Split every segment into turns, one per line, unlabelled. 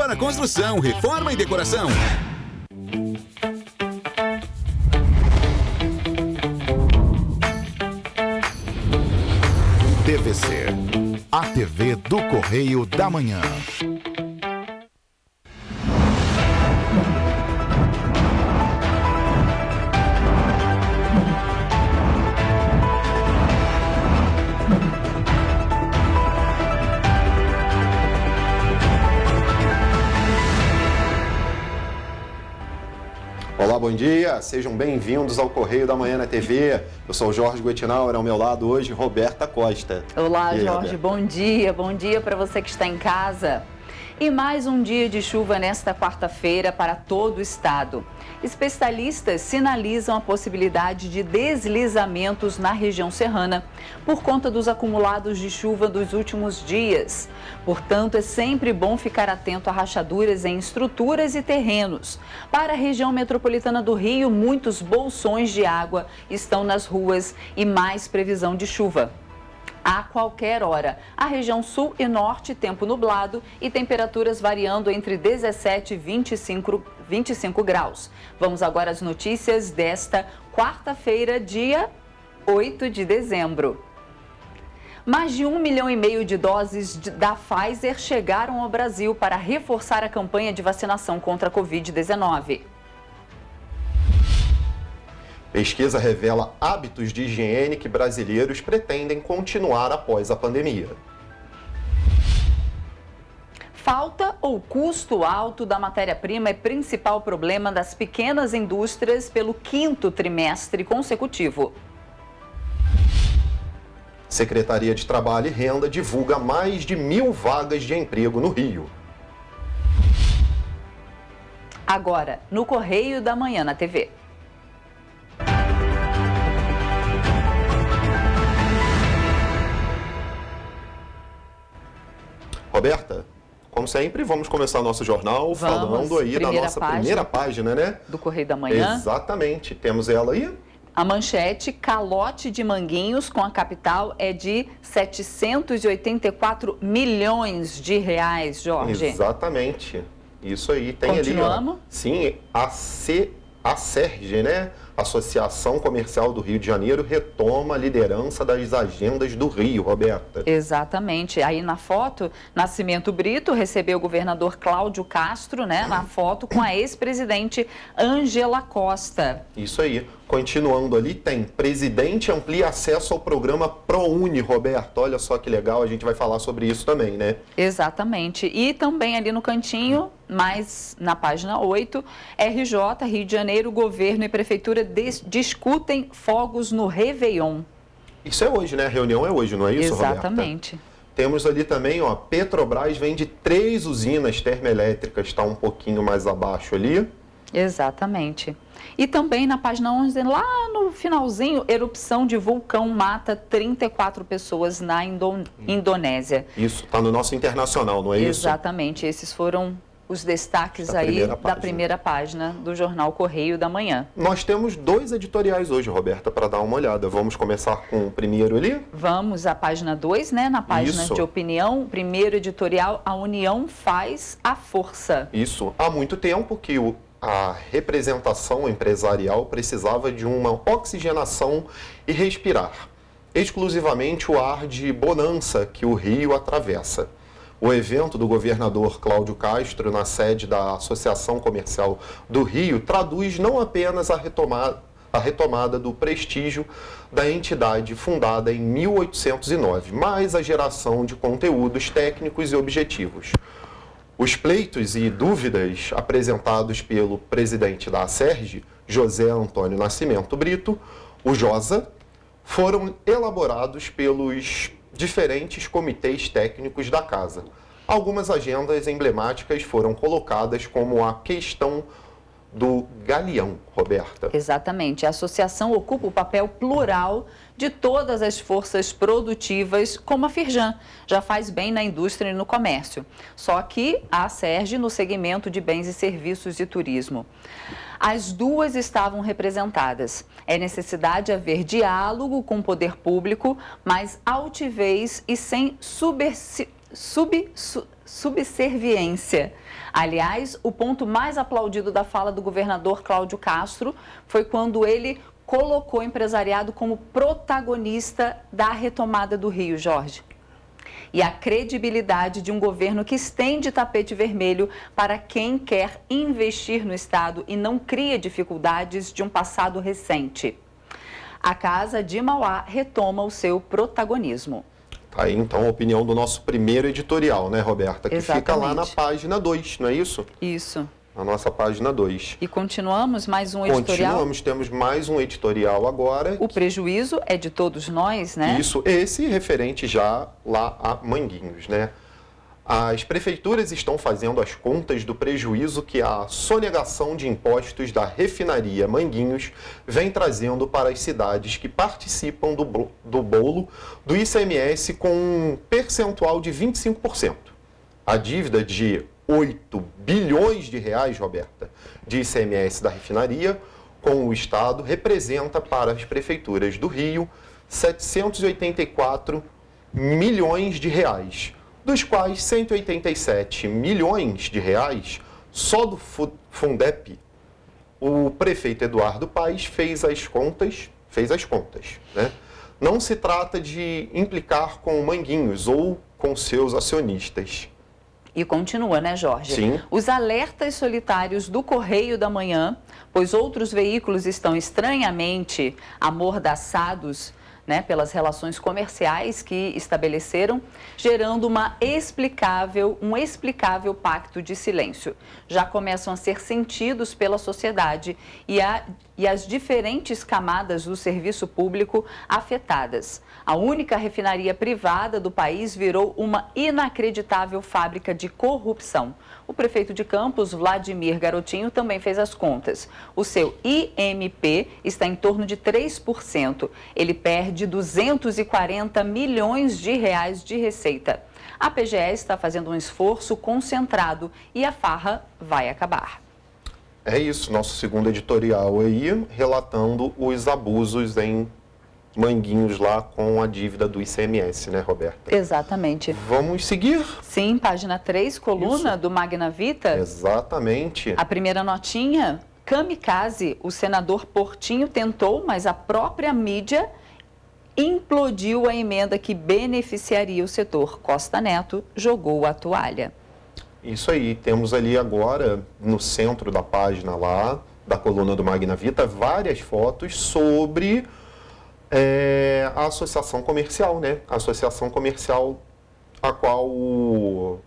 para construção, reforma e decoração.
TVC, a TV do Correio da Manhã.
Olá, bom dia, sejam bem-vindos ao Correio da Manhã na TV. Eu sou o Jorge Goetinauer, ao meu lado hoje, Roberta Costa.
Olá,
aí,
Jorge,
Roberta?
bom dia para você que está em casa. E mais um dia de chuva nesta quarta-feira para todo o estado. Especialistas sinalizam a possibilidade de deslizamentos na região serrana por conta dos acumulados de chuva dos últimos dias. Portanto, é sempre bom ficar atento a rachaduras em estruturas e terrenos. Para a região metropolitana do Rio, muitos bolsões de água estão nas ruas e mais previsão de chuva a qualquer hora. A região sul e norte, tempo nublado e temperaturas variando entre 17 e 25 graus. Vamos agora às notícias desta quarta-feira, dia 8 de dezembro. Mais de 1,5 milhão de doses da Pfizer chegaram ao Brasil para reforçar a campanha de vacinação contra a Covid-19.
Pesquisa revela hábitos de higiene que brasileiros pretendem continuar após a pandemia.
Falta ou custo alto da matéria-prima é principal problema das pequenas indústrias pelo 5º trimestre consecutivo.
Secretaria de Trabalho e Renda divulga mais de 1.000 vagas de emprego no Rio.
Agora, no Correio da Manhã na TV.
Roberta, como sempre, vamos começar nosso jornal falando aí da nossa primeira página, né?
Do Correio da Manhã.
Exatamente. Temos ela aí?
A manchete, calote de Manguinhos com a capital é de 784 milhões de reais, Jorge.
Exatamente. Isso aí. Tem
Continuamos?
Ali, ó. Sim, a SERJ, né? Associação Comercial do Rio de Janeiro retoma a liderança das agendas do Rio, Roberta.
Exatamente. Aí na foto, Nascimento Brito recebeu o governador Cláudio Castro, né? Na foto com a ex-presidente Ângela Costa.
Isso aí. Continuando ali, tem presidente amplia acesso ao programa ProUni, Roberto. Olha só que legal, a gente vai falar sobre isso também, né?
Exatamente. E também ali no cantinho, mais na página 8, RJ, Rio de Janeiro, governo e prefeitura discutem fogos no Réveillon.
Isso é hoje, né? A reunião é hoje, não é isso, Roberta?
Exatamente.
Temos ali também, ó, Petrobras vende 3 usinas termoelétricas, está um pouquinho mais abaixo ali.
Exatamente. E também na página 11, lá no finalzinho, erupção de vulcão mata 34 pessoas na Indonésia.
Isso, está no nosso internacional, não é isso?
Exatamente, esses foram os destaques aí da primeira página do jornal Correio da Manhã.
Nós temos 2 editoriais hoje, Roberta, para dar uma olhada. Vamos começar com o primeiro ali?
Vamos à página 2, né? Na página de opinião, primeiro editorial, a união faz a força.
Isso, há muito tempo que a representação empresarial precisava de uma oxigenação e respirar exclusivamente o ar de bonança que o Rio atravessa. O evento do governador Cláudio Castro na sede da Associação Comercial do Rio traduz não apenas a retomada do prestígio da entidade fundada em 1809, mas a geração de conteúdos técnicos e objetivos. Os pleitos e dúvidas apresentados pelo presidente da SERJ, José Antônio Nascimento Brito, o JOSA, foram elaborados pelos diferentes comitês técnicos da casa. Algumas agendas emblemáticas foram colocadas como a questão do Galeão, Roberta.
Exatamente. A associação ocupa o papel plural de todas as forças produtivas, como a Firjan, já faz bem na indústria e no comércio. Só que a SERJ no segmento de bens e serviços e turismo. As duas estavam representadas. É necessidade haver diálogo com o poder público, mas altivez e sem subserviência. Aliás, o ponto mais aplaudido da fala do governador Cláudio Castro foi quando ele colocou o empresariado como protagonista da retomada do Rio, Jorge. E a credibilidade de um governo que estende tapete vermelho para quem quer investir no estado e não cria dificuldades de um passado recente. A Casa de Mauá retoma o seu protagonismo.
Tá aí, então, a opinião do nosso primeiro editorial, né, Roberta? Que
Exatamente.
fica lá na página 2, não é isso?
Isso.
Na nossa página 2.
E continuamos mais um editorial?
Continuamos, temos mais um editorial agora.
O prejuízo é de todos nós, né?
Isso, esse referente já lá a Manguinhos, né? As prefeituras estão fazendo as contas do prejuízo que a sonegação de impostos da refinaria Manguinhos vem trazendo para as cidades que participam do bolo do ICMS com um percentual de 25%. A dívida de 8 bilhões de reais, Roberta, de ICMS da refinaria com o Estado representa para as prefeituras do Rio 784 milhões de reais, dos quais 187 milhões de reais só do Fundep. O prefeito Eduardo Paes fez as contas, né? Não se trata de implicar com Manguinhos ou com seus acionistas.
E continua, né, Jorge?
Sim.
Os alertas solitários do Correio da Manhã, pois outros veículos estão estranhamente amordaçados, né, pelas relações comerciais que estabeleceram, gerando um explicável pacto de silêncio. Já começam a ser sentidos pela sociedade e as diferentes camadas do serviço público afetadas. A única refinaria privada do país virou uma inacreditável fábrica de corrupção. O prefeito de Campos, Vladimir Garotinho, também fez as contas. O seu IMP está em torno de 3%. Ele perde 240 milhões de reais de receita. A PGE está fazendo um esforço concentrado e a farra vai acabar.
É isso, nosso segundo editorial aí, relatando os abusos em Manguinhos lá com a dívida do ICMS, né, Roberta?
Exatamente.
Vamos seguir?
Sim, página 3, coluna
Isso.
do Magna Vita.
Exatamente.
A primeira notinha, kamikaze, o senador Portinho tentou, mas a própria mídia implodiu a emenda que beneficiaria o setor. Costa Neto jogou a toalha.
Isso aí, temos ali agora, no centro da página lá, da coluna do Magna Vita, várias fotos sobre a associação comercial, né? A associação comercial a qual o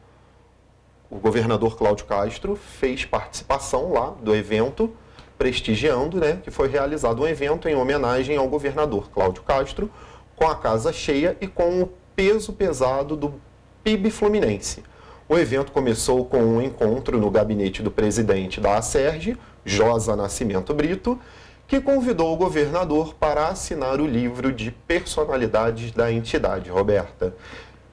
governador Cláudio Castro fez participação lá do evento, prestigiando, né? Que foi realizado um evento em homenagem ao governador Cláudio Castro, com a casa cheia e com o peso pesado do PIB fluminense. O evento começou com um encontro no gabinete do presidente da Acerj, Josa Nascimento Brito, que convidou o governador para assinar o livro de personalidades da entidade, Roberta.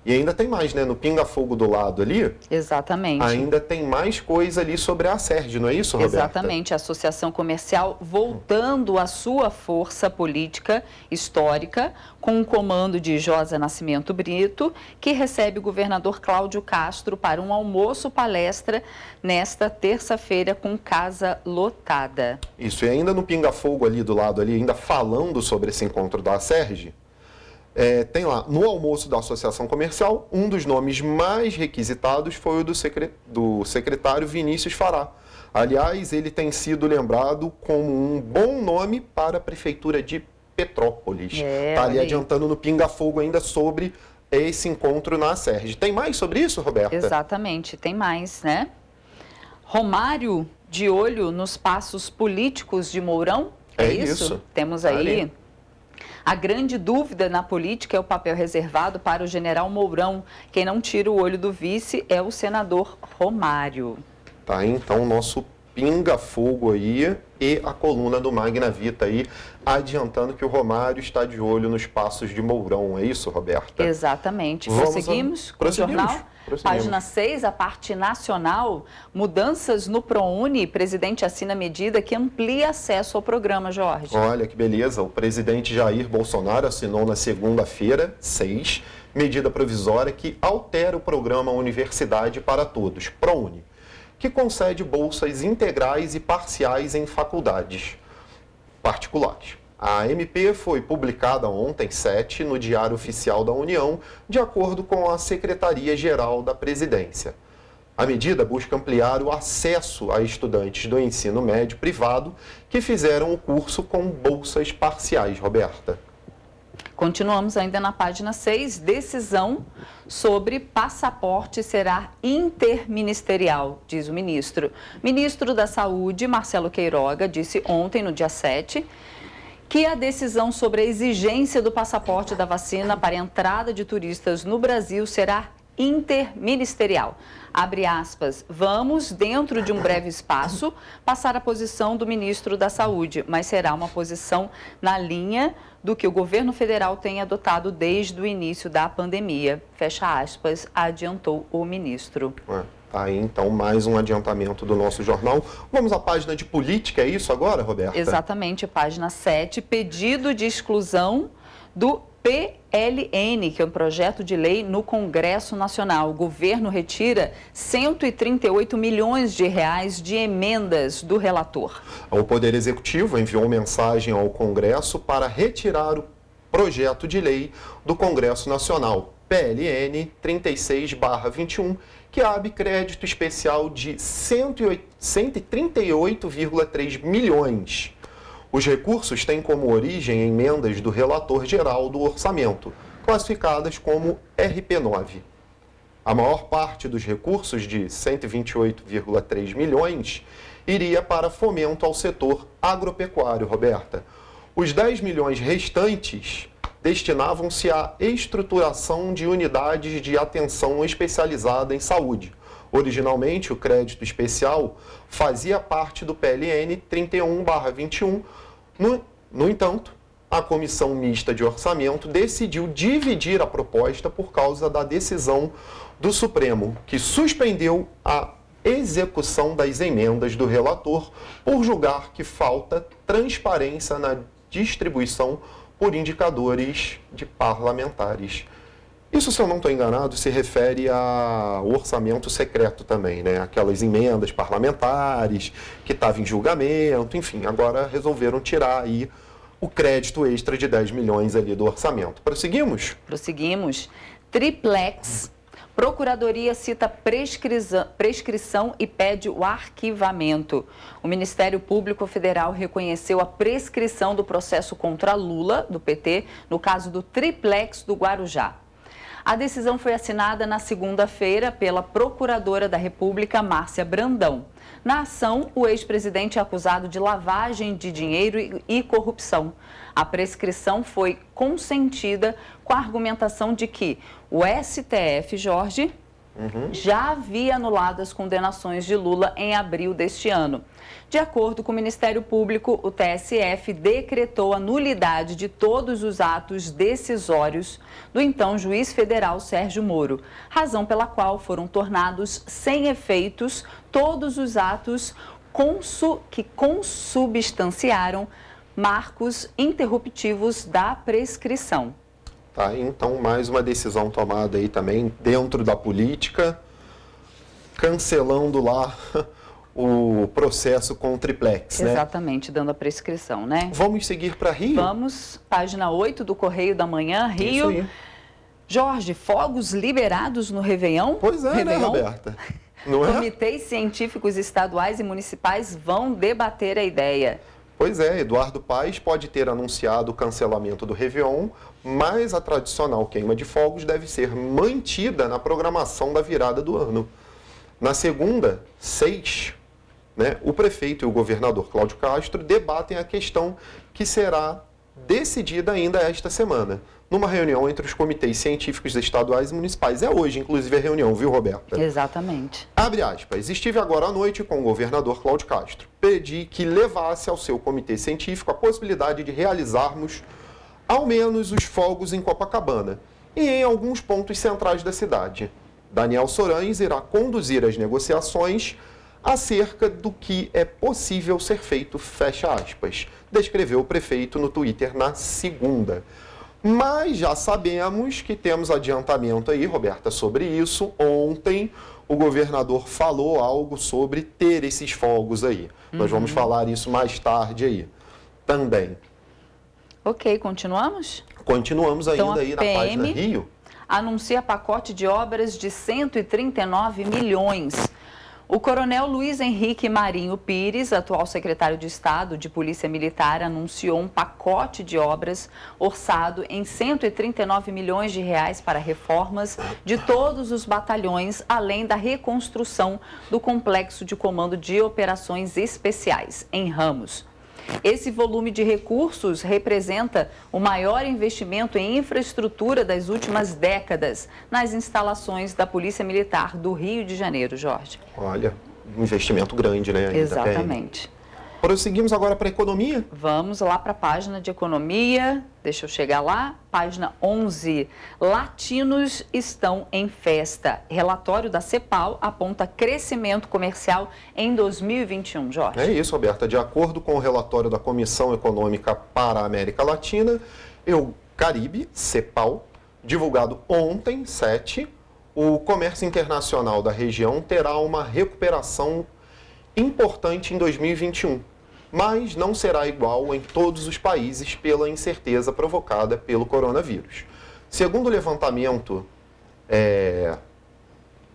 E ainda tem mais, né? No Pinga Fogo do lado ali,
Exatamente.
ainda tem mais coisa ali sobre a Acerj, não é isso, Roberta?
Exatamente, a associação comercial voltando à sua força política histórica, com o comando de Josa Nascimento Brito, que recebe o governador Cláudio Castro para um almoço-palestra nesta terça-feira com casa lotada.
Isso, e ainda no Pinga Fogo ali do lado, ali, ainda falando sobre esse encontro da Acerj, tem lá, no almoço da Associação Comercial, um dos nomes mais requisitados foi o do secretário Vinícius Fará. Aliás, ele tem sido lembrado como um bom nome para a Prefeitura de Petrópolis. Está ali adiantando no Pinga Fogo ainda sobre esse encontro na Acerj. Tem mais sobre isso, Roberta?
Exatamente, tem mais, né? Romário de olho nos passos políticos de Mourão? É isso? Temos aí... A grande dúvida na política é o papel reservado para o general Mourão. Quem não tira o olho do vice é o senador Romário.
Tá, então o nosso Pinga Fogo aí e a coluna do Magna Vita aí, adiantando que o Romário está de olho nos passos de Mourão. É isso, Roberta?
Exatamente. Prosseguimos com o jornal? Página 6, a parte nacional, mudanças no ProUni, presidente assina medida que amplia acesso ao programa, Jorge.
Olha que beleza, o presidente Jair Bolsonaro assinou na segunda-feira, 6, medida provisória que altera o programa Universidade para Todos, ProUni. que concede bolsas integrais e parciais em faculdades particulares. A MP foi publicada ontem, 7, no Diário Oficial da União, de acordo com a Secretaria-Geral da Presidência. A medida busca ampliar o acesso a estudantes do ensino médio privado que fizeram o curso com bolsas parciais, Roberta.
Continuamos ainda na página 6, decisão sobre passaporte será interministerial, diz o ministro. Ministro da Saúde, Marcelo Queiroga, disse ontem, no dia 7, que a decisão sobre a exigência do passaporte da vacina para a entrada de turistas no Brasil será interministerial. Abre aspas, vamos, dentro de um breve espaço, passar a posição do ministro da Saúde, mas será uma posição na linha do que o governo federal tem adotado desde o início da pandemia. Fecha aspas, adiantou o ministro.
Tá aí, então, mais um adiantamento do nosso jornal. Vamos à página de política, é isso agora, Roberta?
Exatamente, página 7, pedido de exclusão do PLN, que é um projeto de lei no Congresso Nacional. O governo retira 138 milhões de reais de emendas do relator.
O Poder Executivo enviou mensagem ao Congresso para retirar o projeto de lei do Congresso Nacional, PLN 36/21, que abre crédito especial de 138,3 milhões. Os recursos têm como origem emendas do relator geral do orçamento, classificadas como RP9. A maior parte dos recursos, de 128,3 milhões, iria para fomento ao setor agropecuário, Roberta. Os 10 milhões restantes destinavam-se à estruturação de unidades de atenção especializada em saúde. Originalmente, o crédito especial fazia parte do PLN 31/21. No entanto, a Comissão Mista de Orçamento decidiu dividir a proposta por causa da decisão do Supremo, que suspendeu a execução das emendas do relator por julgar que falta transparência na distribuição por indicadores de parlamentares. Isso, se eu não estou enganado, se refere ao orçamento secreto também, né? Aquelas emendas parlamentares que estavam em julgamento, enfim, agora resolveram tirar aí o crédito extra de 10 milhões ali do orçamento. Prosseguimos?
Prosseguimos. Triplex. Procuradoria cita prescrição e pede o arquivamento. O Ministério Público Federal reconheceu a prescrição do processo contra Lula, do PT, no caso do Triplex do Guarujá. A decisão foi assinada na segunda-feira pela Procuradora da República, Márcia Brandão. Na ação, o ex-presidente é acusado de lavagem de dinheiro e corrupção. A prescrição foi consentida com a argumentação de que o STF, Jorge, já havia anulado as condenações de Lula em abril deste ano. De acordo com o Ministério Público, o TSF decretou a nulidade de todos os atos decisórios do então juiz federal Sérgio Moro, razão pela qual foram tornados sem efeitos todos os atos que consubstanciaram marcos interruptivos da prescrição.
Tá, então, mais uma decisão tomada aí também dentro da política, cancelando lá o processo com o Triplex, né?
Exatamente, dando a prescrição, né?
Vamos seguir para Rio?
Vamos, página 8 do Correio da Manhã, Rio.
Isso aí.
Jorge, fogos liberados no Réveillon?
Pois é,
Réveillon?
né, Roberta? Não é?
Comitês científicos estaduais e municipais vão debater a ideia.
Pois é, Eduardo Paes pode ter anunciado o cancelamento do Réveillon, mas a tradicional queima de fogos deve ser mantida na programação da virada do ano. Na segunda, 6, né, o prefeito e o governador Cláudio Castro debatem a questão que será decidida ainda esta semana, numa reunião entre os comitês científicos estaduais e municipais. É hoje, inclusive, a reunião, viu, Roberta?
Exatamente.
Abre aspas. Estive agora à noite com o governador Cláudio Castro. Pedi que levasse ao seu comitê científico a possibilidade de realizarmos ao menos os fogos em Copacabana e em alguns pontos centrais da cidade. Daniel Sorães irá conduzir as negociações acerca do que é possível ser feito, fecha aspas, descreveu o prefeito no Twitter na segunda. Mas já sabemos que temos adiantamento aí, Roberta, sobre isso. Ontem, o governador falou algo sobre ter esses fogos aí. Nós vamos falar isso mais tarde aí também.
Ok, continuamos?
Continuamos ainda
Então,
aí na página Rio.
Anuncia pacote de obras de 139 milhões. O coronel Luiz Henrique Marinho Pires, atual secretário de Estado de Polícia Militar, anunciou um pacote de obras orçado em 139 milhões de reais para reformas de todos os batalhões, além da reconstrução do Complexo de Comando de Operações Especiais, em Ramos. Esse volume de recursos representa o maior investimento em infraestrutura das últimas décadas nas instalações da Polícia Militar do Rio de Janeiro, Jorge.
Olha, um investimento grande, né? Ainda
Exatamente.
Prosseguimos agora para a economia.
Vamos lá para a página de economia. Deixa eu chegar lá. Página 11. Latinos estão em festa. Relatório da CEPAL aponta crescimento comercial em 2021, Jorge.
É isso, Roberta. De acordo com o relatório da Comissão Econômica para a América Latina e o Caribe, CEPAL, divulgado ontem, 7, o comércio internacional da região terá uma recuperação importante em 2021. Mas não será igual em todos os países pela incerteza provocada pelo coronavírus. Segundo o levantamento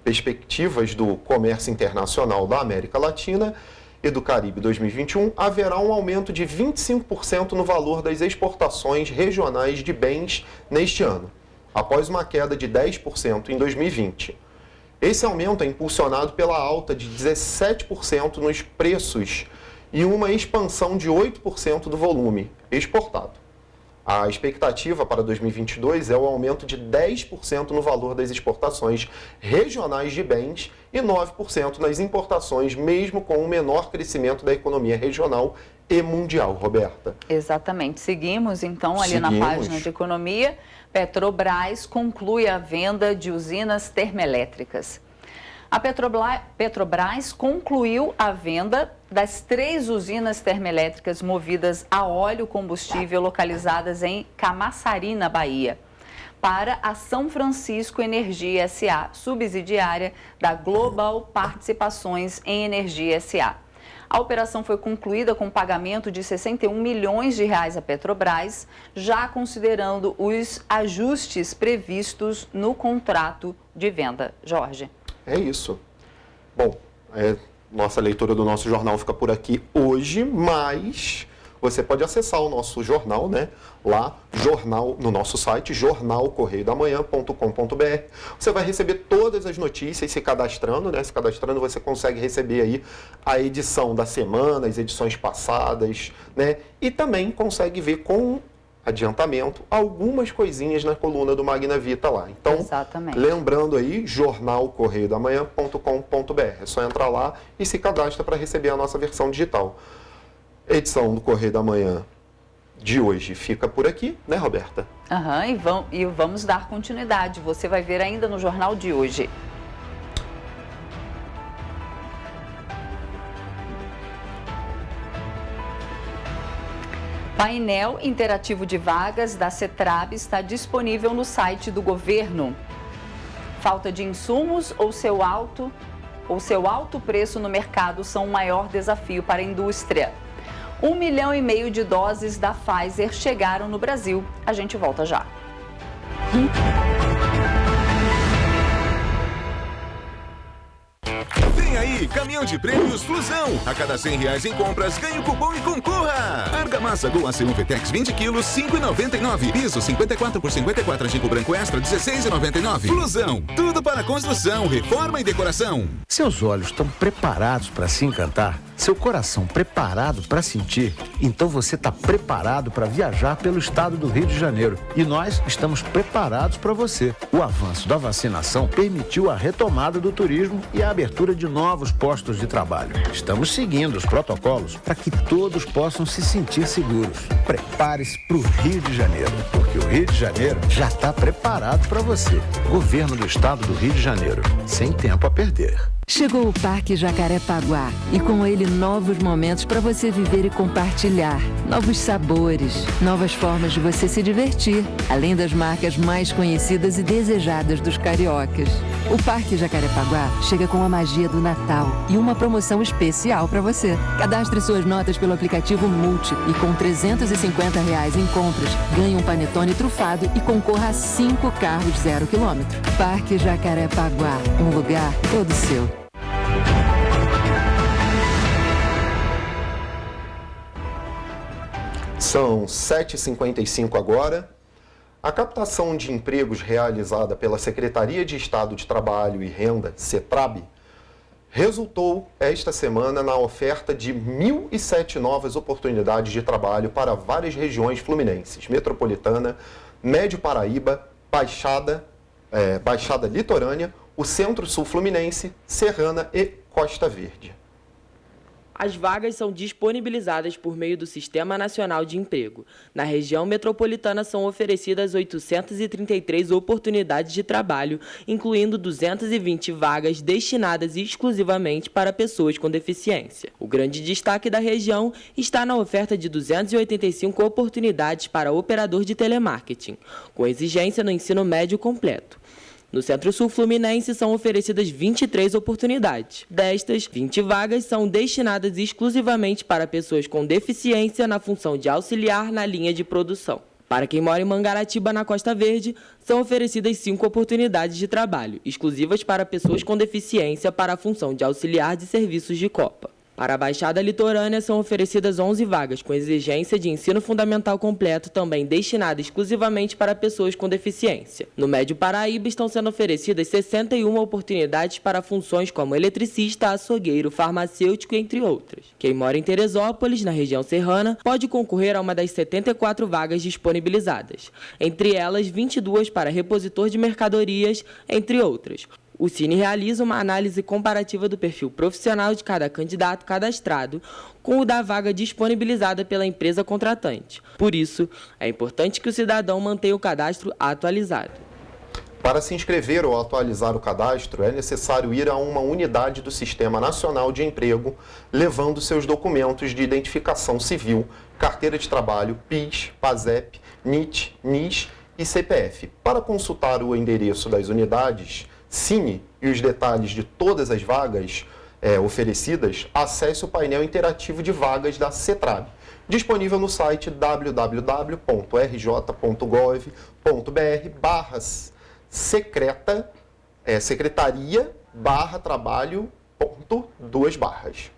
Perspectivas do Comércio Internacional da América Latina e do Caribe 2021, haverá um aumento de 25% no valor das exportações regionais de bens neste ano, após uma queda de 10% em 2020. Esse aumento é impulsionado pela alta de 17% nos preços e uma expansão de 8% do volume exportado. A expectativa para 2022 é o aumento de 10% no valor das exportações regionais de bens e 9% nas importações, mesmo com um menor crescimento da economia regional e mundial, Roberta.
Exatamente. Seguimos, então, ali na página de economia. Petrobras conclui a venda de usinas termoelétricas. A Petrobras concluiu a venda das 3 usinas termoelétricas movidas a óleo combustível localizadas em Camaçari, na Bahia, para a São Francisco Energia S.A., subsidiária da Global Participações em Energia S.A. A operação foi concluída com pagamento de 61 milhões de reais à Petrobras, já considerando os ajustes previstos no contrato de venda. Jorge.
É isso. Bom, nossa leitura do nosso jornal fica por aqui hoje, mas você pode acessar o nosso jornal, né? Lá, no nosso site, jornalcorreiodamanhã.com.br. Você vai receber todas as notícias se cadastrando, né? Se cadastrando, você consegue receber aí a edição da semana, as edições passadas, né? E também consegue ver com adiantamento algumas coisinhas na coluna do Magna Vita lá. Então,
exatamente.
Lembrando aí, jornalcorreiodamanhã.com.br. É só entrar lá e se cadastra para receber a nossa versão digital. A edição do Correio da Manhã de hoje fica por aqui, né, Roberta?
E vamos dar continuidade. Você vai ver ainda no jornal de hoje. Painel interativo de vagas da CETRAB está disponível no site do governo. Falta de insumos ou seu alto preço no mercado são o maior desafio para a indústria. 1,5 milhão de doses da Pfizer chegaram no Brasil. A gente volta já.
Vem aí, caminhão de prêmios Flusão. A cada R$100 em compras, ganhe o cupom e concorra. Argamassa Gol AC1 Vetex 20 quilos, R$5,99. Piso 54 por 54 Ginkgo Branco Extra, R$16,99. Flusão, tudo para construção, reforma e decoração.
Seus olhos estão preparados para se encantar? Seu coração preparado para sentir? Então você está preparado para viajar pelo estado do Rio de Janeiro. E nós estamos preparados para você. O avanço da vacinação permitiu a retomada do turismo e a abertura de novos postos de trabalho. Estamos seguindo os protocolos para que todos possam se sentir seguros. Prepare-se para o Rio de Janeiro, porque o Rio de Janeiro já está preparado para você. Governo do Estado do Rio de Janeiro, sem tempo a perder.
Chegou o Parque Jacarepaguá e com ele novos momentos para você viver e compartilhar. Novos sabores, novas formas de você se divertir, além das marcas mais conhecidas e desejadas dos cariocas. O Parque Jacarepaguá chega com a magia do Natal e uma promoção especial para você. Cadastre suas notas pelo aplicativo Multi e com R$350 em compras, ganhe um panetone trufado e concorra a 5 carros 0 km. Parque Jacarepaguá, um lugar todo seu.
São 7h55 agora. A captação de empregos realizada pela Secretaria de Estado de Trabalho e Renda, CETRAB, resultou esta semana na oferta de 1.007 novas oportunidades de trabalho para várias regiões fluminenses: Metropolitana, Médio Paraíba, Baixada Litorânea, o Centro-Sul Fluminense, Serrana e Costa Verde.
As vagas são disponibilizadas por meio do Sistema Nacional de Emprego. Na região metropolitana são oferecidas 833 oportunidades de trabalho, incluindo 220 vagas destinadas exclusivamente para pessoas com deficiência. O grande destaque da região está na oferta de 285 oportunidades para operador de telemarketing, com exigência no ensino médio completo. No Centro-Sul Fluminense são oferecidas 23 oportunidades. Destas, 20 vagas são destinadas exclusivamente para pessoas com deficiência na função de auxiliar na linha de produção. Para quem mora em Mangaratiba, na Costa Verde, são oferecidas 5 oportunidades de trabalho, exclusivas para pessoas com deficiência para a função de auxiliar de serviços de copa. Para a Baixada Litorânea são oferecidas 11 vagas, com exigência de ensino fundamental completo, também destinada exclusivamente para pessoas com deficiência. No Médio Paraíba estão sendo oferecidas 61 oportunidades para funções como eletricista, açougueiro, farmacêutico, entre outras. Quem mora em Teresópolis, na região serrana, pode concorrer a uma das 74 vagas disponibilizadas, entre elas 22 para repositor de mercadorias, entre outras. O Cine realiza uma análise comparativa do perfil profissional de cada candidato cadastrado com o da vaga disponibilizada pela empresa contratante. Por isso, é importante que o cidadão mantenha o cadastro atualizado.
Para se inscrever ou atualizar o cadastro, é necessário ir a uma unidade do Sistema Nacional de Emprego, levando seus documentos de identificação civil, carteira de trabalho, PIS, PASEP, NIT, NIS e CPF. Para consultar o endereço das unidades Cine e os detalhes de todas as vagas oferecidas, acesse o painel interativo de vagas da CETRAB, disponível no site www.rj.gov.br/secretaria/trabalho.2/.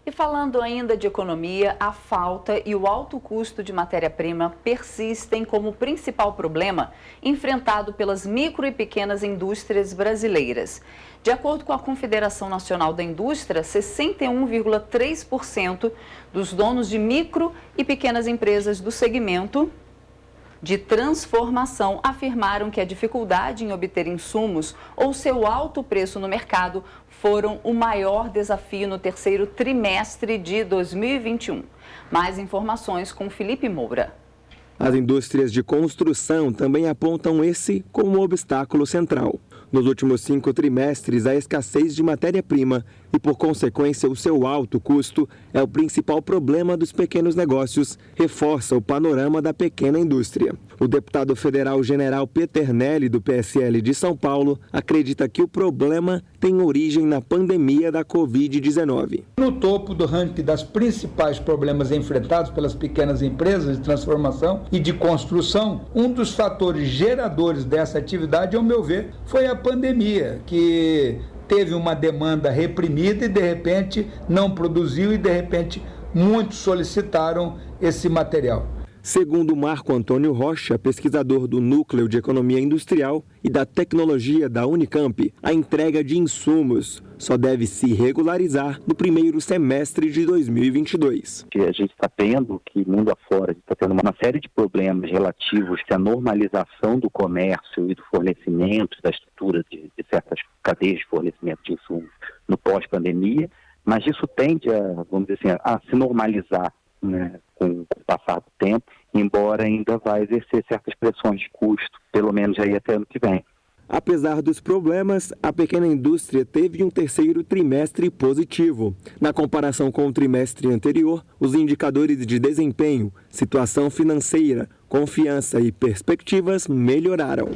E falando ainda de economia, a falta e o alto custo de matéria-prima persistem como principal problema enfrentado pelas micro e pequenas indústrias brasileiras. De acordo com a Confederação Nacional da Indústria, 61,3% dos donos de micro e pequenas empresas do segmento de transformação afirmaram que a dificuldade em obter insumos ou seu alto preço no mercado foram o maior desafio no terceiro trimestre de 2021. Mais informações com Felipe Moura.
As indústrias de construção também apontam esse como obstáculo central. Nos últimos 5 trimestres, a escassez de matéria-prima e, por consequência, o seu alto custo é o principal problema dos pequenos negócios, reforça o panorama da pequena indústria. O deputado federal General Peternelli, do PSL de São Paulo, acredita que o problema tem origem na pandemia da Covid-19.
No topo do ranking das principais problemas enfrentados pelas pequenas empresas de transformação e de construção, um dos fatores geradores dessa atividade, ao meu ver, foi a pandemia, que teve uma demanda reprimida e de repente não produziu e de repente muitos solicitaram esse material.
Segundo Marco Antônio Rocha, pesquisador do Núcleo de Economia Industrial e da Tecnologia da Unicamp, a entrega de insumos só deve se regularizar no primeiro semestre de 2022.
A gente está vendo que mundo afora está tendo uma série de problemas relativos à normalização do comércio e do fornecimento, da estrutura de certas cadeias de fornecimento de insumos no pós-pandemia, mas isso tende vamos dizer assim, a se normalizar, né, com o passar do tempo, embora ainda vai exercer certas pressões de custo, pelo menos aí até ano que vem.
Apesar dos problemas, a pequena indústria teve um terceiro trimestre positivo. Na comparação com o trimestre anterior, os indicadores de desempenho, situação financeira, confiança e perspectivas melhoraram.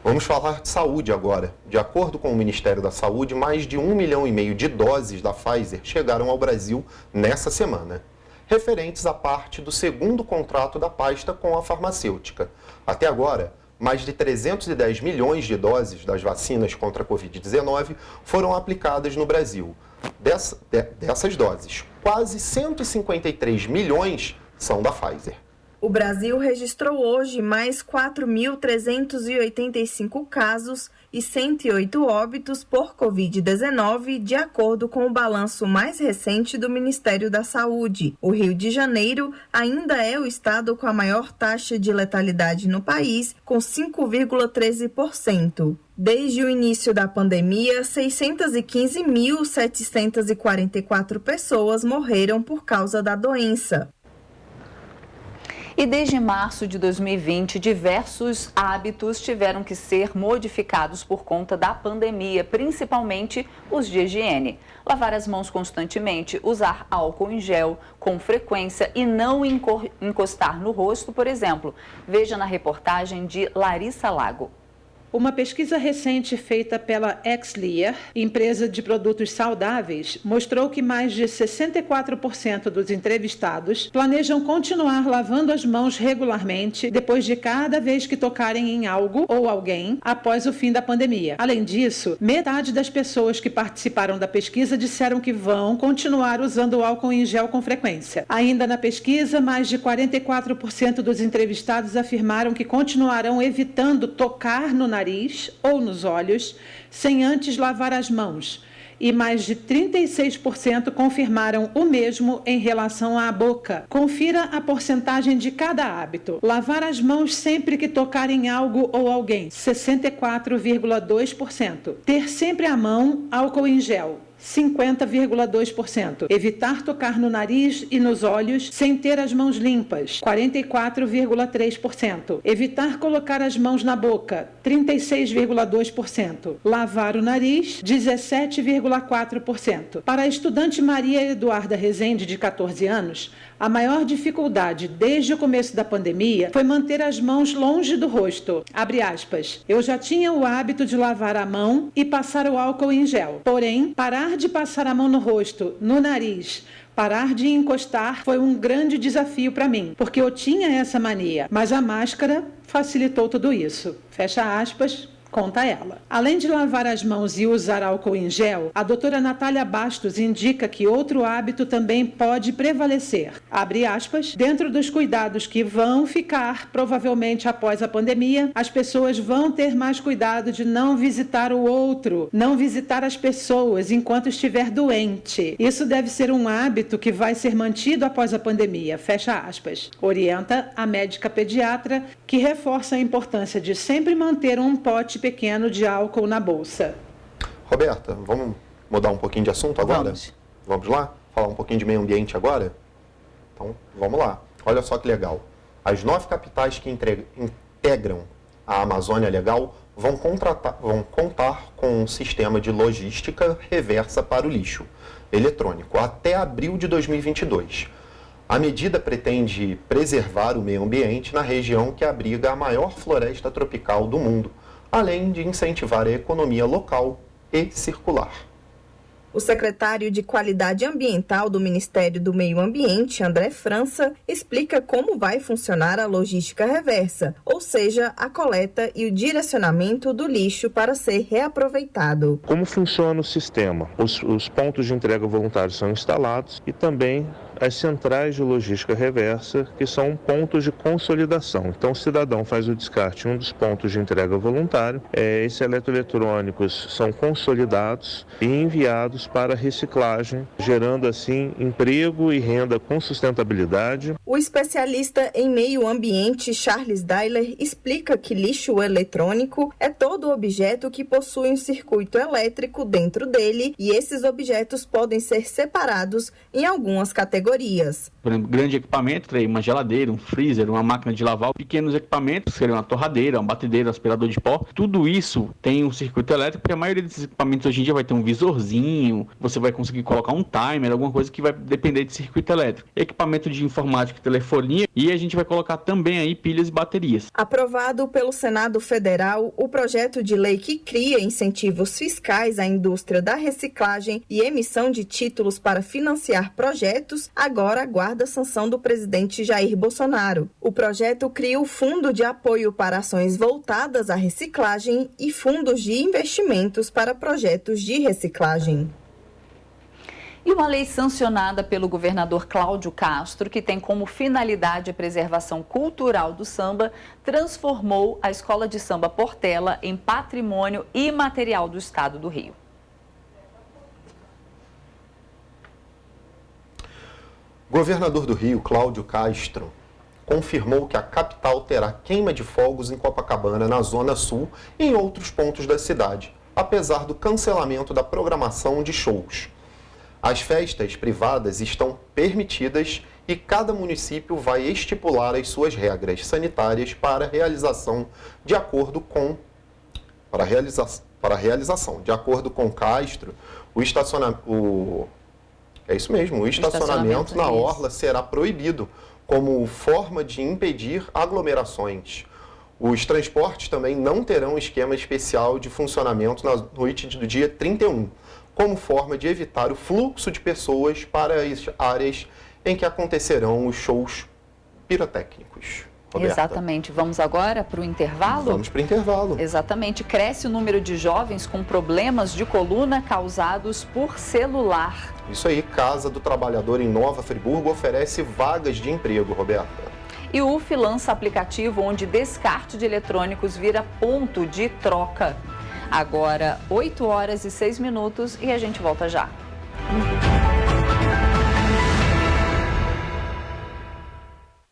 Vamos falar de saúde agora. De acordo com o Ministério da Saúde, mais de 1,5 milhão de doses da Pfizer chegaram ao Brasil nessa semana, referentes à parte do segundo contrato da pasta com a farmacêutica. Até agora, mais de 310 milhões de doses das vacinas contra a Covid-19 foram aplicadas no Brasil. Dessas doses, quase 153 milhões são da Pfizer.
O Brasil registrou hoje mais 4.385 casos e 108 óbitos por Covid-19, de acordo com o balanço mais recente do Ministério da Saúde. O Rio de Janeiro ainda é o estado com a maior taxa de letalidade no país, com 5,13%. Desde o início da pandemia, 615.744 pessoas morreram por causa da doença.
E desde março de 2020, diversos hábitos tiveram que ser modificados por conta da pandemia, principalmente os de higiene. Lavar as mãos constantemente, usar álcool em gel com frequência e não encostar no rosto, por exemplo. Veja na reportagem de Larissa Lago.
Uma pesquisa recente feita pela Exlear, empresa de produtos saudáveis, mostrou que mais de 64% dos entrevistados planejam continuar lavando as mãos regularmente depois de cada vez que tocarem em algo ou alguém após o fim da pandemia. Além disso, metade das pessoas que participaram da pesquisa disseram que vão continuar usando o álcool em gel com frequência. Ainda na pesquisa, mais de 44% dos entrevistados afirmaram que continuarão evitando tocar no nariz ou nos olhos, sem antes lavar as mãos. E mais de 36% confirmaram o mesmo em relação à boca. Confira a porcentagem de cada hábito. Lavar as mãos sempre que tocar em algo ou alguém, 64,2%. Ter sempre à mão álcool em gel, 50,2%. Evitar tocar no nariz e nos olhos sem ter as mãos limpas, 44,3%. Evitar colocar as mãos na boca, 36,2%. Lavar o nariz, 17,4%. Para a estudante Maria Eduarda Rezende, de 14 anos, a maior dificuldade desde o começo da pandemia foi manter as mãos longe do rosto. Abre aspas. Eu já tinha o hábito de lavar a mão e passar o álcool em gel. Porém, parar de passar a mão no rosto, no nariz, parar de encostar foi um grande desafio para mim, porque eu tinha essa mania. Mas a máscara facilitou tudo isso. Fecha aspas. Conta ela. Além de lavar as mãos e usar álcool em gel, a doutora Natália Bastos indica que outro hábito também pode prevalecer. Abre aspas, dentro dos cuidados que vão ficar, provavelmente após a pandemia, as pessoas vão ter mais cuidado de não visitar o outro, não visitar as pessoas enquanto estiver doente. Isso deve ser um hábito que vai ser mantido após a pandemia, fecha aspas. Orienta a médica pediatra, que reforça a importância de sempre manter um pote pequeno de álcool na bolsa.
Roberta, vamos mudar um pouquinho de assunto agora? Vamos lá? Falar um pouquinho de meio ambiente agora? Então, vamos lá. Olha só que legal. As 9 capitais que integram a Amazônia Legal vão contar com um sistema de logística reversa para o lixo eletrônico até abril de 2022. A medida pretende preservar o meio ambiente na região que abriga a maior floresta tropical do mundo, além de incentivar a economia local e circular.
O secretário de Qualidade Ambiental do Ministério do Meio Ambiente, André França, explica como vai funcionar a logística reversa, ou seja, a coleta e o direcionamento do lixo para ser reaproveitado.
Como funciona o sistema? Os pontos de entrega voluntários são instalados e também as centrais de logística reversa, que são pontos de consolidação. Então, o cidadão faz o descarte em um dos pontos de entrega voluntário, esses eletroeletrônicos são consolidados e enviados para reciclagem, gerando assim emprego e renda com sustentabilidade.
O especialista em meio ambiente Charles Dailer explica que lixo eletrônico é todo objeto que possui um circuito elétrico dentro dele e esses objetos podem ser separados em algumas categorias. categorias.
Por exemplo, grande equipamento, teria uma geladeira, um freezer, uma máquina de lavar. Pequenos equipamentos, seria uma torradeira, uma batedeira, um aspirador de pó. Tudo isso tem um circuito elétrico, porque a maioria desses equipamentos hoje em dia vai ter um visorzinho, você vai conseguir colocar um timer, alguma coisa que vai depender de circuito elétrico. Equipamento de informática e telefonia, e a gente vai colocar também aí pilhas e baterias.
Aprovado pelo Senado Federal, o projeto de lei que cria incentivos fiscais à indústria da reciclagem e emissão de títulos para financiar projetos, agora aguarda a sanção do presidente Jair Bolsonaro. O projeto cria o Fundo de Apoio para Ações Voltadas à Reciclagem e fundos de investimentos para projetos de reciclagem.
E uma lei sancionada pelo governador Cláudio Castro, que tem como finalidade a preservação cultural do samba, transformou a Escola de Samba Portela em patrimônio imaterial do Estado do Rio.
Governador do Rio, Cláudio Castro, confirmou que a capital terá queima de fogos em Copacabana, na Zona Sul e em outros pontos da cidade, apesar do cancelamento da programação de shows. As festas privadas estão permitidas e cada município vai estipular as suas regras sanitárias para a realização de acordo com De acordo com Castro, o estacionamento na orla será proibido como forma de impedir aglomerações. Os transportes também não terão esquema especial de funcionamento na noite do dia 31, como forma de evitar o fluxo de pessoas para as áreas em que acontecerão os shows pirotécnicos. Roberta.
Exatamente. Vamos agora para o intervalo?
Vamos para o intervalo.
Exatamente. Cresce o número de jovens com problemas de coluna causados por celular.
Isso aí, Casa do Trabalhador em Nova Friburgo oferece vagas de emprego, Roberta.
E o UF lança aplicativo onde descarte de eletrônicos vira ponto de troca. Agora, 8h06 e a gente volta já.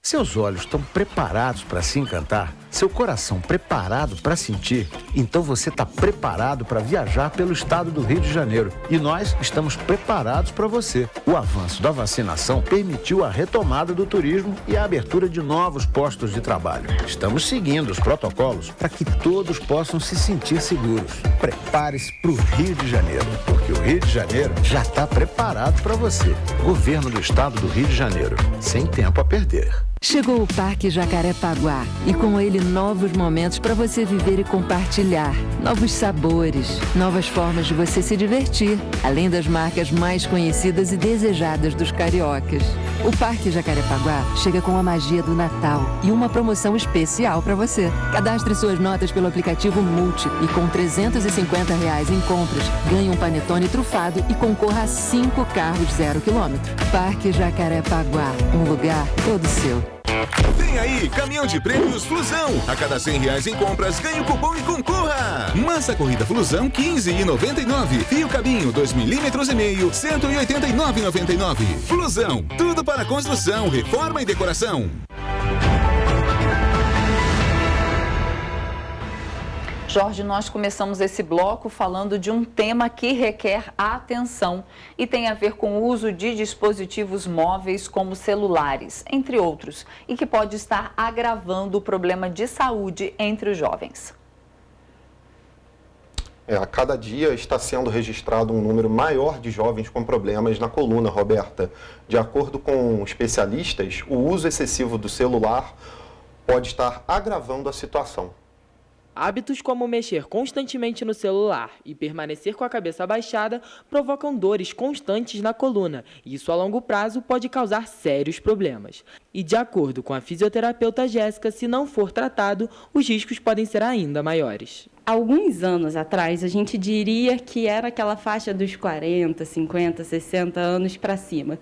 Seus olhos estão preparados para se encantar? Seu coração preparado para sentir? Então você está preparado para viajar pelo estado do Rio de Janeiro. E nós estamos preparados para você. O avanço da vacinação permitiu a retomada do turismo e a abertura de novos postos de trabalho. Estamos seguindo os protocolos para que todos possam se sentir seguros. Prepare-se para o Rio de Janeiro, porque o Rio de Janeiro já está preparado para você. Governo do estado do Rio de Janeiro. Sem tempo a perder.
Chegou o Parque Jacarepaguá e com ele novos momentos para você viver e compartilhar. Novos sabores, novas formas de você se divertir, além das marcas mais conhecidas e desejadas dos cariocas. O Parque Jacarepaguá chega com a magia do Natal e uma promoção especial para você. Cadastre suas notas pelo aplicativo Multi e com R$350 em compras, ganhe um panetone trufado e concorra a 5 carros 0 km. Parque Jacarepaguá, um lugar todo seu.
Vem aí, caminhão de prêmios Flusão. A cada R$100 em compras, ganhe o cupom e concorra. Massa corrida Flusão, R$15,99. Fio cabinho, 2,5 milímetros, R$189,99. Flusão, tudo para construção, reforma e decoração.
Jorge, nós começamos esse bloco falando de um tema que requer atenção e tem a ver com o uso de dispositivos móveis como celulares, entre outros, e que pode estar agravando o problema de saúde entre os jovens.
A cada dia está sendo registrado um número maior de jovens com problemas na coluna, Roberta. De acordo com especialistas, o uso excessivo do celular pode estar agravando a situação.
Hábitos como mexer constantemente no celular e permanecer com a cabeça abaixada provocam dores constantes na coluna e isso a longo prazo pode causar sérios problemas. E de acordo com a fisioterapeuta Jéssica, se não for tratado, os riscos podem ser ainda maiores.
Alguns anos atrás, a gente diria que era aquela faixa dos 40, 50, 60 anos para cima.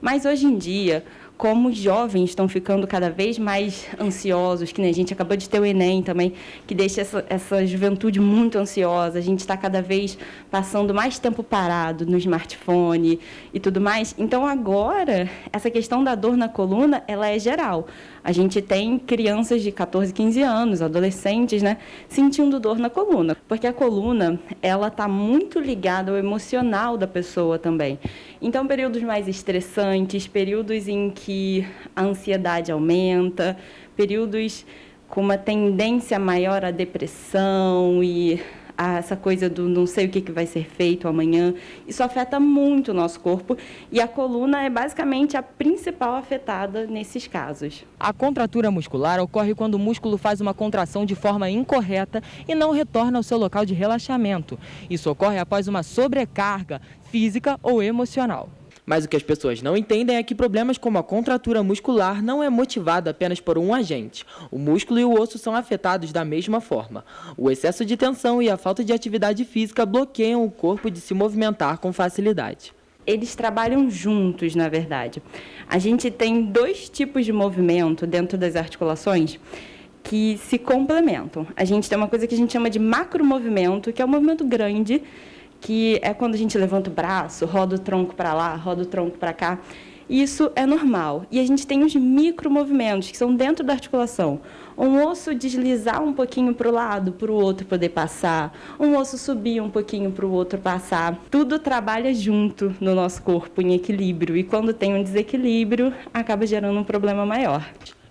Mas hoje em dia, como os jovens estão ficando cada vez mais ansiosos, que nem a gente acabou de ter o Enem também, que deixa essa juventude muito ansiosa, a gente está cada vez passando mais tempo parado no smartphone e tudo mais. Então, agora, essa questão da dor na coluna, ela é geral. A gente tem crianças de 14, 15 anos, adolescentes, né, sentindo dor na coluna, porque a coluna, ela está muito ligada ao emocional da pessoa também. Então, períodos mais estressantes, períodos em que a ansiedade aumenta, períodos com uma tendência maior à depressão e a essa coisa do não sei o que vai ser feito amanhã, isso afeta muito o nosso corpo e a coluna é basicamente a principal afetada nesses casos.
A contratura muscular ocorre quando o músculo faz uma contração de forma incorreta e não retorna ao seu local de relaxamento. Isso ocorre após uma sobrecarga física ou emocional. Mas o que as pessoas não entendem é que problemas como a contratura muscular não é motivado apenas por um agente. O músculo e o osso são afetados da mesma forma. O excesso de tensão e a falta de atividade física bloqueiam o corpo de se movimentar com facilidade.
Eles trabalham juntos, na verdade. A gente tem 2 tipos de movimento dentro das articulações que se complementam. A gente tem uma coisa que a gente chama de macromovimento, que é um movimento grande, que é quando a gente levanta o braço, roda o tronco para lá, roda o tronco para cá. Isso é normal. E a gente tem os micromovimentos, que são dentro da articulação. Um osso deslizar um pouquinho para o lado, para o outro poder passar. Um osso subir um pouquinho para o outro passar. Tudo trabalha junto no nosso corpo, em equilíbrio. E quando tem um desequilíbrio, acaba gerando um problema maior.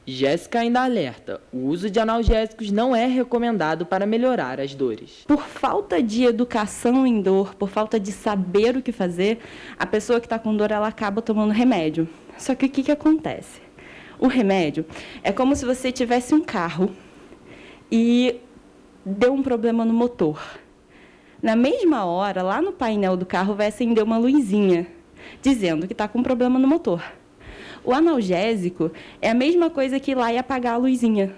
Jéssica ainda alerta, o uso de analgésicos não é recomendado para melhorar as dores.
Por falta de educação em dor, por falta de saber o que fazer, a pessoa que está com dor, ela acaba tomando remédio. Só que o que acontece? O remédio é como se você tivesse um carro e deu um problema no motor. Na mesma hora, lá no painel do carro vai acender uma luzinha, dizendo que está com um problema no motor. O analgésico é a mesma coisa que ir lá e apagar a luzinha.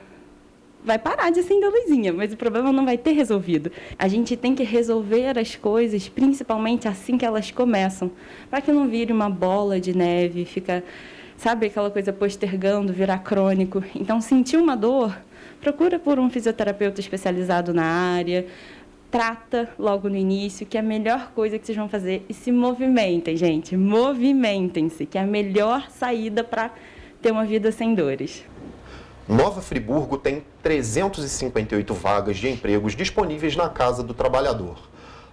Vai parar de acender a luzinha, mas o problema não vai ter resolvido. A gente tem que resolver as coisas, principalmente assim que elas começam, para que não vire uma bola de neve, fica, sabe, aquela coisa postergando, virar crônico. Então, sentir uma dor, procura por um fisioterapeuta especializado na área, trata logo no início, que é a melhor coisa que vocês vão fazer. E se movimentem, gente. Movimentem-se, que é a melhor saída para ter uma vida sem dores.
Nova Friburgo tem 358 vagas de empregos disponíveis na Casa do Trabalhador.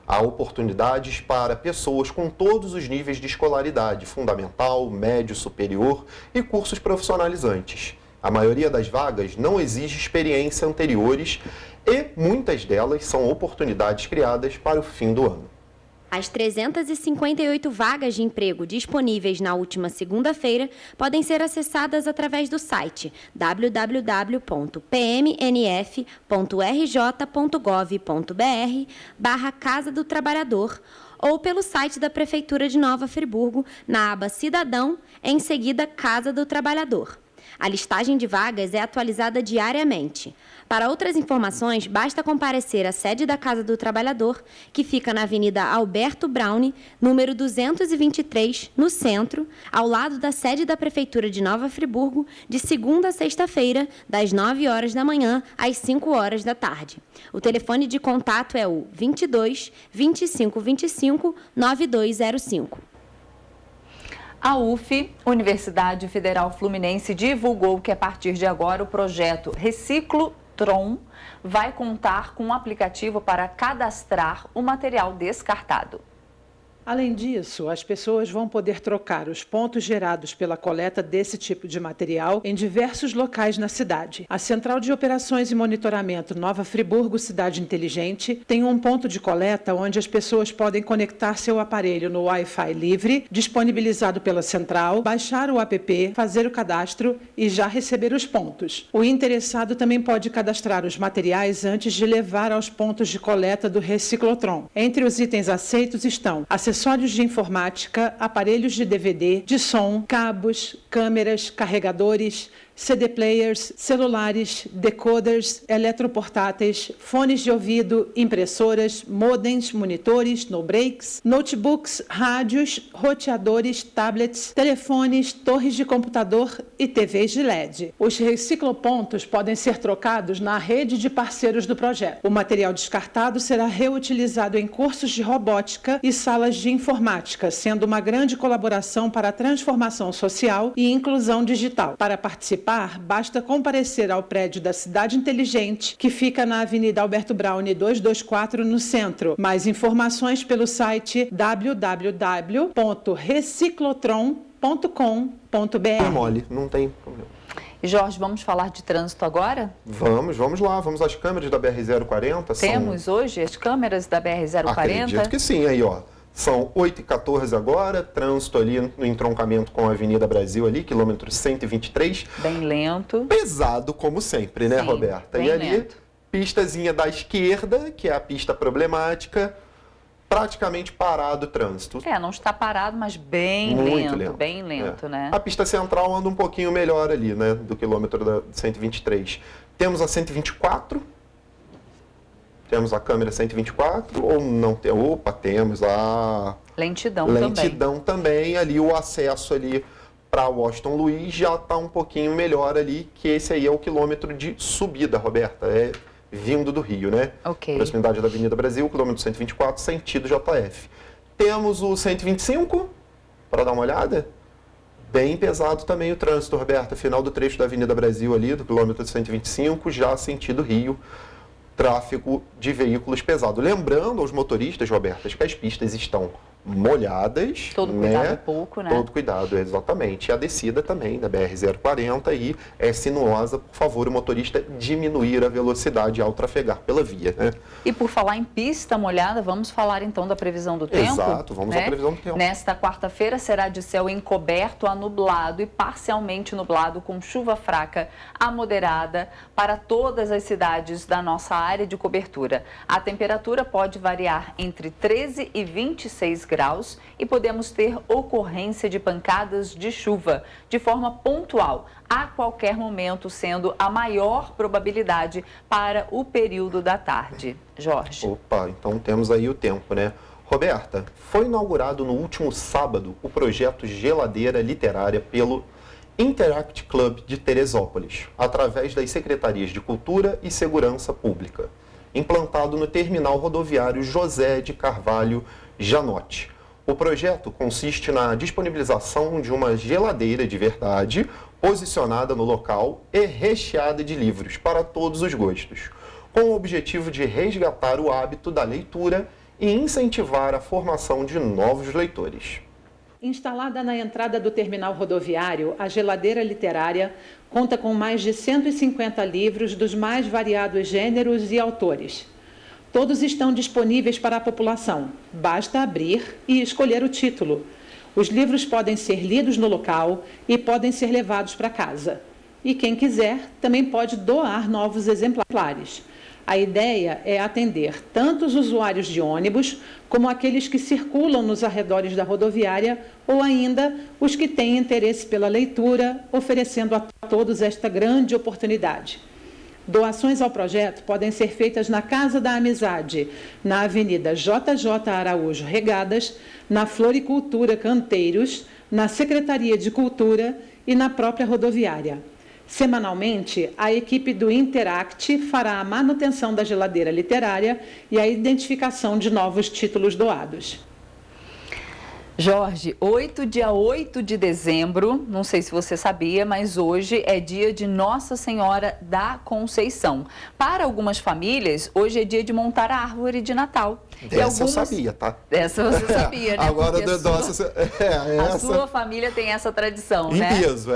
Há oportunidades para pessoas com todos os níveis de escolaridade, fundamental, médio, superior e cursos profissionalizantes. A maioria das vagas não exige experiência anteriores e muitas delas são oportunidades criadas para o fim do ano.
As 358 vagas de emprego disponíveis na última segunda-feira podem ser acessadas através do site www.pmnf.rj.gov.br/Casa do Trabalhador ou pelo site da Prefeitura de Nova Friburgo, na aba Cidadão, em seguida Casa do Trabalhador. A listagem de vagas é atualizada diariamente. Para outras informações, basta comparecer à sede da Casa do Trabalhador, que fica na Avenida Alberto Browne, número 223, no centro, ao lado da sede da Prefeitura de Nova Friburgo, de segunda a sexta-feira, das 9 horas da manhã às 5 horas da tarde. O telefone de contato é o 22 25 25 9205.
A UF, Universidade Federal Fluminense, divulgou que a partir de agora o projeto Reciclotron vai contar com um aplicativo para cadastrar o material descartado.
Além disso, as pessoas vão poder trocar os pontos gerados pela coleta desse tipo de material em diversos locais na cidade. A Central de Operações e Monitoramento Nova Friburgo Cidade Inteligente tem um ponto de coleta onde as pessoas podem conectar seu aparelho no Wi-Fi livre, disponibilizado pela central, baixar o app, fazer o cadastro e já receber os pontos. O interessado também pode cadastrar os materiais antes de levar aos pontos de coleta do Reciclotron. Entre os itens aceitos estão acessórios de informática, aparelhos de DVD, de som, cabos, câmeras, carregadores, CD players, celulares, decoders, eletroportáteis, fones de ouvido, impressoras, modems, monitores, no-breaks, notebooks, rádios, roteadores, tablets, telefones, torres de computador e TVs de LED. Os reciclopontos podem ser trocados na rede de parceiros do projeto. O material descartado será reutilizado em cursos de robótica e salas de informática, sendo uma grande colaboração para a transformação social e inclusão digital. Para participar, participar, basta comparecer ao prédio da Cidade Inteligente, que fica na Avenida Alberto Braune 224, no centro. Mais informações pelo site www.reciclotron.com.br.
É mole, não tem problema.
Jorge, vamos falar de trânsito agora?
Vamos lá, vamos às câmeras da BR-040.
Temos hoje as câmeras da BR-040?
Acredito que sim, aí ó. São 8h14 agora, trânsito ali no entroncamento com a Avenida Brasil ali, quilômetro 123.
Bem lento.
Pesado como sempre, né,
Sim,
Roberta?
bem
E ali,
lento.
pistazinha da esquerda, que é a pista problemática, praticamente parado o trânsito.
Não está parado, mas bem
Muito
lento, bem lento, né?
A pista central anda um pouquinho melhor ali, né, do quilômetro da 123. Temos a 124, temos a câmera 124, ou não tem? Opa, temos a
lentidão
também. Ali o acesso ali para Washington Luiz já está um pouquinho melhor ali, que esse aí é o quilômetro de subida, Roberta, vindo do Rio, né?
Ok.
Proximidade da Avenida Brasil, quilômetro 124, sentido JF. Temos o 125, para dar uma olhada. Bem pesado também o trânsito, Roberta. Final do trecho da Avenida Brasil ali, do quilômetro 125, já sentido Rio. Tráfego de veículos pesados. Lembrando aos motoristas, Roberta, que as pistas estão molhadas.
Todo cuidado é pouco, né?
Todo cuidado, exatamente. E a descida também da BR-040 aí é sinuosa. Por favor, o motorista diminuir a velocidade ao trafegar pela via, né?
E por falar em pista molhada, vamos falar então da previsão do tempo?
Exato, vamos à previsão do tempo.
Nesta quarta-feira será de céu encoberto a nublado e parcialmente nublado com chuva fraca a moderada para todas as cidades da nossa área de cobertura. A temperatura pode variar entre 13 e 26 graus e podemos ter ocorrência de pancadas de chuva de forma pontual a qualquer momento, sendo a maior probabilidade para o período da tarde. Jorge.
Opa, então temos aí o tempo, né? Roberta, foi inaugurado no último sábado o projeto Geladeira Literária pelo Interact Club de Teresópolis, através das Secretarias de Cultura e Segurança Pública, implantado no terminal rodoviário José de Carvalho Janotti. O projeto consiste na disponibilização de uma geladeira de verdade, posicionada no local e recheada de livros para todos os gostos, com o objetivo de resgatar o hábito da leitura e incentivar a formação de novos leitores.
Instalada na entrada do terminal rodoviário, a geladeira literária conta com mais de 150 livros dos mais variados gêneros e autores. Todos estão disponíveis para a população. Basta abrir e escolher o título. Os livros podem ser lidos no local e podem ser levados para casa. E quem quiser também pode doar novos exemplares. A ideia é atender tanto os usuários de ônibus, como aqueles que circulam nos arredores da rodoviária, ou ainda os que têm interesse pela leitura, oferecendo a todos esta grande oportunidade. Doações ao projeto podem ser feitas na Casa da Amizade, na Avenida JJ Araújo Regadas, na Floricultura Canteiros, na Secretaria de Cultura e na própria rodoviária. Semanalmente, a equipe do Interact fará a manutenção da geladeira literária e a identificação de novos títulos doados.
Jorge, dia 8 de dezembro, não sei se você sabia, mas hoje é dia de Nossa Senhora da Conceição. Para algumas famílias, hoje é dia de montar a árvore de Natal.
Essa eu sabia, tá?
Essa você sabia, né?
Agora,
a sua família tem essa tradição, né?
Em peso,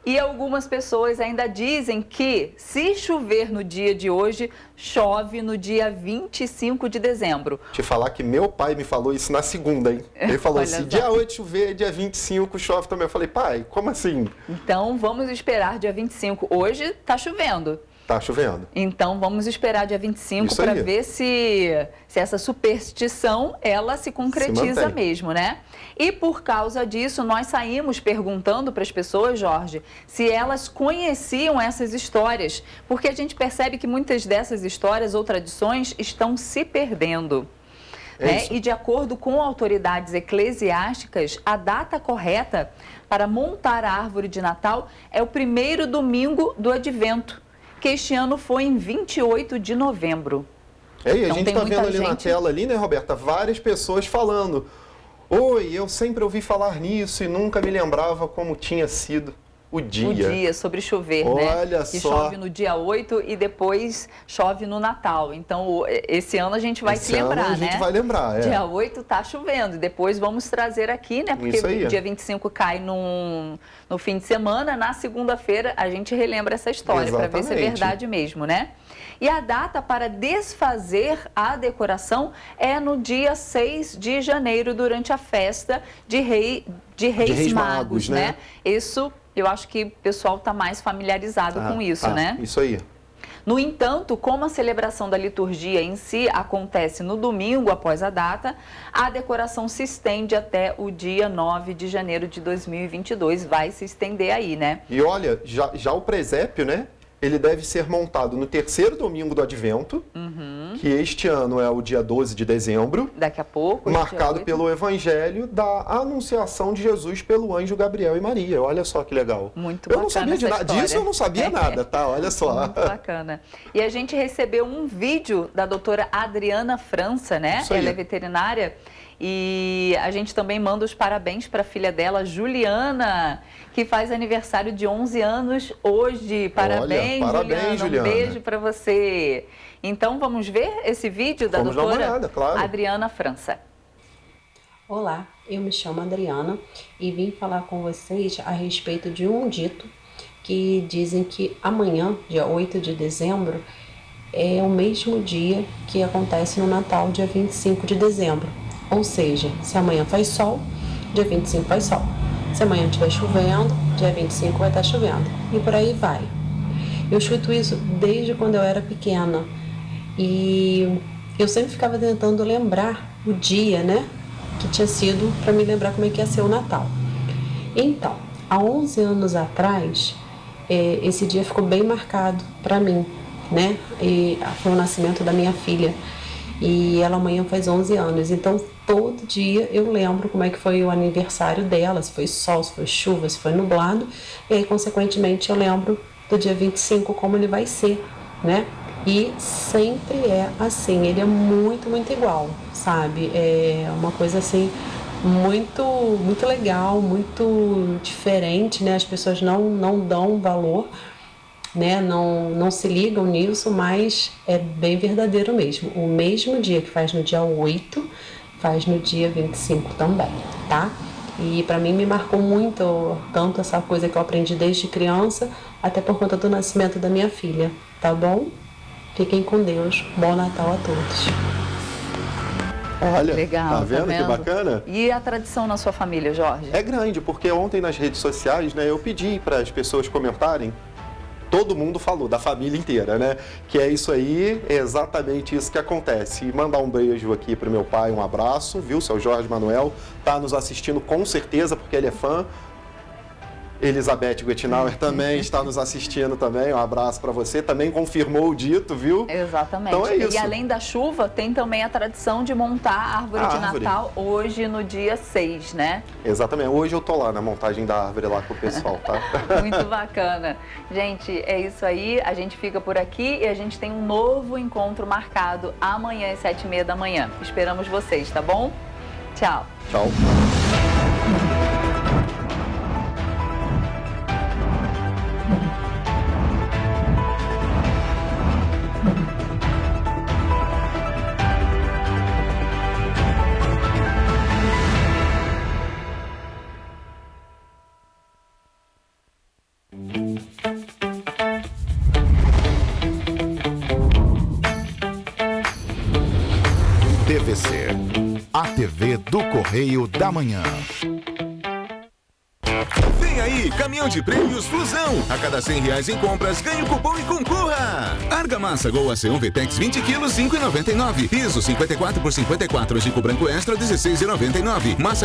E algumas pessoas ainda dizem que, se chover no dia de hoje, chove no dia 25 de dezembro.
Te falar que meu pai me falou isso na segunda, hein? Ele falou assim, dia 8 chover, dia 25 chove também. Eu falei, pai, como assim?
Então, vamos esperar dia 25. Hoje tá chovendo.
Tá chovendo.
Então, vamos esperar dia 25 para ver se essa superstição, ela se concretiza mesmo, né? E por causa disso, nós saímos perguntando para as pessoas, Jorge, se elas conheciam essas histórias, porque a gente percebe que muitas dessas histórias ou tradições estão se perdendo. Né? E de acordo com autoridades eclesiásticas, a data correta para montar a árvore de Natal é o primeiro domingo do Advento, que este ano foi em 28 de novembro.
E a gente está vendo ali na tela, ali, né, Roberta, várias pessoas falando, oi, eu sempre ouvi falar nisso e nunca me lembrava como tinha sido. o dia.
O dia, sobre chover,
Olha
né?
só.
Que chove no dia 8 e depois chove no Natal. Então, esse ano a gente vai se lembrar, né?
A gente vai lembrar,
Dia 8 tá chovendo. Depois vamos trazer aqui, né? Porque o dia 25 cai no fim de semana. Na segunda-feira a gente relembra essa história para ver se é verdade mesmo, né? E a data para desfazer a decoração é no dia 6 de janeiro, durante a festa de Reis Magos, né? Isso, eu acho que o pessoal está mais familiarizado com isso, né?
Isso aí.
No entanto, como a celebração da liturgia em si acontece no domingo após a data, a decoração se estende até o dia 9 de janeiro de 2022. Vai se estender aí, né?
E olha, já o presépio, né? Ele deve ser montado no terceiro domingo do Advento, que este ano é o dia 12 de dezembro.
Daqui a pouco.
Marcado pelo Evangelho da Anunciação de Jesus pelo anjo Gabriel e Maria. Olha só que legal.
Muito
bacana.
Eu
não sabia de nada disso, eu não sabia nada, tá? Olha só.
Muito bacana. E a gente recebeu um vídeo da doutora Adriana França, né? Ela é veterinária. E a gente também manda os parabéns para a filha dela, Juliana, que faz aniversário de 11 anos hoje. Parabéns, Juliana. Um beijo para você. Então, vamos ver esse vídeo da doutora Adriana França.
Olá, eu me chamo Adriana e vim falar com vocês a respeito de um dito que dizem que amanhã, dia 8 de dezembro, é o mesmo dia que acontece no Natal, dia 25 de dezembro. Ou seja, se amanhã faz sol, dia 25 faz sol. Se amanhã estiver chovendo, dia 25 vai estar chovendo. E por aí vai. Eu escuto isso desde quando eu era pequena. E eu sempre ficava tentando lembrar o dia, né? Que tinha sido para me lembrar como é que ia ser o Natal. Então, há 11 anos atrás, esse dia ficou bem marcado para mim, né? E foi o nascimento da minha filha. E ela amanhã faz 11 anos, então todo dia eu lembro como é que foi o aniversário dela, se foi sol, se foi chuva, se foi nublado, e aí consequentemente eu lembro do dia 25 como ele vai ser, né? E sempre é assim, ele é muito, muito igual, sabe? É uma coisa assim muito, muito legal, muito diferente, né? As pessoas não dão valor, né? Não se ligam nisso, mas é bem verdadeiro mesmo. O mesmo dia que faz no dia 8, faz no dia 25 também, tá? E para mim me marcou muito, tanto essa coisa que eu aprendi desde criança, até por conta do nascimento da minha filha, tá bom? Fiquem com Deus. Bom Natal a todos.
Olha,
legal,
tá vendo que bacana?
E a tradição na sua família, Jorge?
É grande, porque ontem nas redes sociais, né, eu pedi para as pessoas comentarem. Todo mundo falou, da família inteira, né? Que é isso aí, é exatamente isso que acontece. E mandar um beijo aqui pro meu pai, um abraço, viu? Seu Jorge Manuel tá nos assistindo com certeza, porque ele é fã. Elizabeth Guettinauer também está nos assistindo também, um abraço para você. Também confirmou o dito, viu?
Exatamente.
Então é isso.
E além da chuva, tem também a tradição de montar a árvore de Natal hoje no dia 6, né?
Exatamente. Hoje eu tô lá na montagem da árvore lá com o pessoal, tá?
Muito bacana. Gente, é isso aí. A gente fica por aqui e a gente tem um novo encontro marcado amanhã às 7h30 da manhã. Esperamos vocês, tá bom? Tchau.
Tchau.
TVC, a TV do Correio da Manhã.
Vem aí, caminhão de prêmios Flusão. A cada R$100 em compras, ganhe o cupom e concorra. Argamassa Gol AC1 VTEX 20 kg, 5,99. Piso 54 por 54, Chico Branco Extra, 16,99. Massa